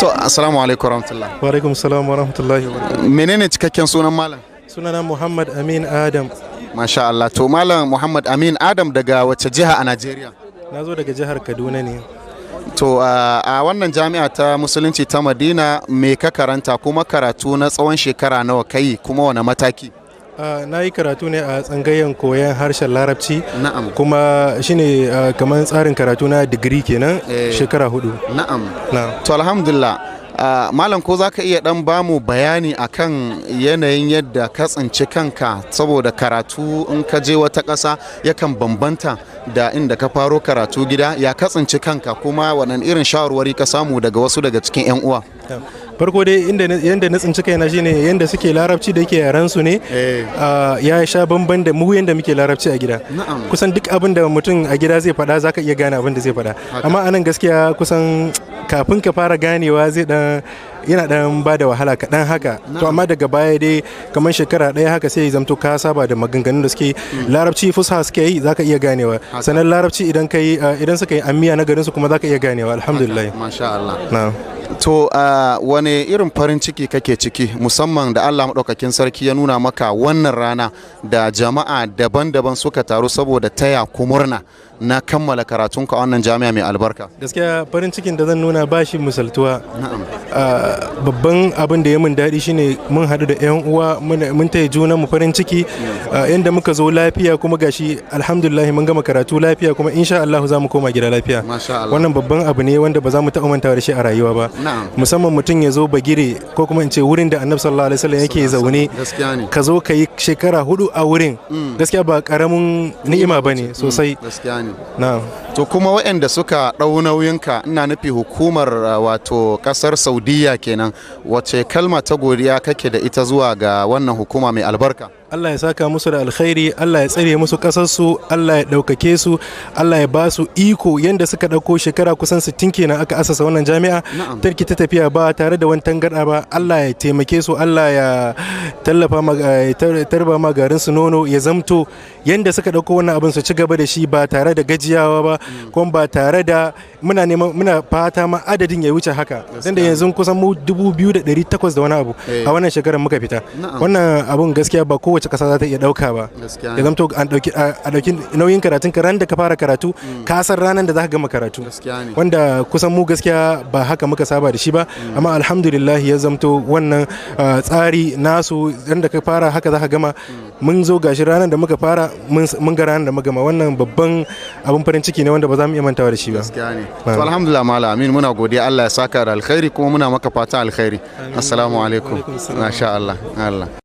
To, assalamu alaikum warahmatullah. Wa alaikum salam wa rahmatullahi wa barakatuh. Menene cikakken sunan malam? Sunana Muhammad Amin Adam. Masha Allah. To, malam Muhammad Amin Adam daga wace jiha a Najeriya? Na zo daga jihar Kaduna ne. To, a wannan jami'a ta Musulunci ta Madina me ka karanta kuma karatu na tsawon shekara nawa kai kuma wane mataki? Na yi karatu ne a tsangayen koyon harshen Larabci. Na'am. Kuma shine kamar tsarin karatu na digiri kenan shekara 4. Na'am. Na'am. To, alhamdulillah. Malam ko za ka iya dan bamu bayani akan yanayin yadda ka tsinci kanka saboda karatu in ka je wata ƙasa yakan bambanta da inda ka faro karatu gida, ya ka tsinci kanka kuma wannan irin shawarwari ka samu daga wasu daga cikin 'yan uwa? Farko dai yanda na tsinci kaina shine yanda suke larabci da yake yaran su ne ya sha bamban da mu yanda muke larabci a gida. Kusan duk abin da mutum a gida zai faɗa zaka iya gane abin da zai faɗa, amma anan gaskiya kusan kafin ka fara ganewa zai yana dan ba da wahala kaɗan haka. To amma daga baya dai kamar shekara ɗaya haka sai zamto ka saba da maganganun da suke larabci fusha suke yi zaka iya ganewa, sannan larabci idan suka yi amiya na garin su kuma zaka iya ganewa. Alhamdulillah. Masha Allah. To, wane irin farin ciki kake ciki musamman da Allah maɗaukakin sarki ya nuna maka wannan rana da jama'a daban-daban suka taru saboda taya ku murna na kammala karatunka a wannan jami'a mai albarka? Gaskiya farin cikin da zan nuna ba shi misaltuwa. Babban abin da ya min daɗi shine mun haɗu da 'yan uwa mun taya juna mu farin ciki inda muka zo lafiya kuma gashi alhamdulillah mun gama karatu lafiya kuma insha Allah za mu koma gida lafiya. Wannan babban abu ne wanda ba za mu taɓa mantawa da shi a rayuwa ba. Musamman mutum ya zo bagire ko kuma in ce wurin da annabi sallallahu alaihi wasallam yake zaune ka zo ka yi shekara 4 a wurin, gaskiya ba karamin ni'ima bane sosai. To kuma waɗanda suka ɗau nauyinka, ina nufi hukumar wato ƙasar Saudiya kenan, wace kalma ta godiya kake da ita zuwa ga wannan hukuma mai albarka? Allah ya saka musu da alkhairi, Allah ya tsare musu kasarsu, Allah ya ɗaukake su, Allah ya ba su iko yanda suka ɗauko shekara kusan 60 kenan aka asasa wannan jami'a tarki ta tafiya ba tare da wani tangarɗa ba. Allah ya taimake su, Allah ya tallafa tarba ma garin su nono, ya zamto yanda suka ɗauko wannan abin su ci gaba da shi ba tare da gajiyawa ba, kuma ba tare da muna fata ma adadin ya wuce haka. Dan da yanzu kusan mu 2,800 da wani abu a wannan shekarar muka fita. Wannan abun gaskiya ba kowace kasa za ta iya dauka ba. Ya zamto a dauki nauyin karatun ka ran da ka fara karatu ka san ranar da za ka gama karatu, wanda kusan mu gaskiya ba haka muka saba da shi ba, amma alhamdulillah ya zamto wannan tsari nasu ran da ka fara haka za ka gama. Mun zo gashi ranar da muka fara mun ga ranar da muka gama. Wannan babban abin farin ciki ne wanda ba za mu iya mantawa da shi ba. To alhamdulillah Malam Amin, muna godiya, Allah ya saka da alkhairi kuma muna maka fata alkhairi. Assalamu alaikum. Masha Allah.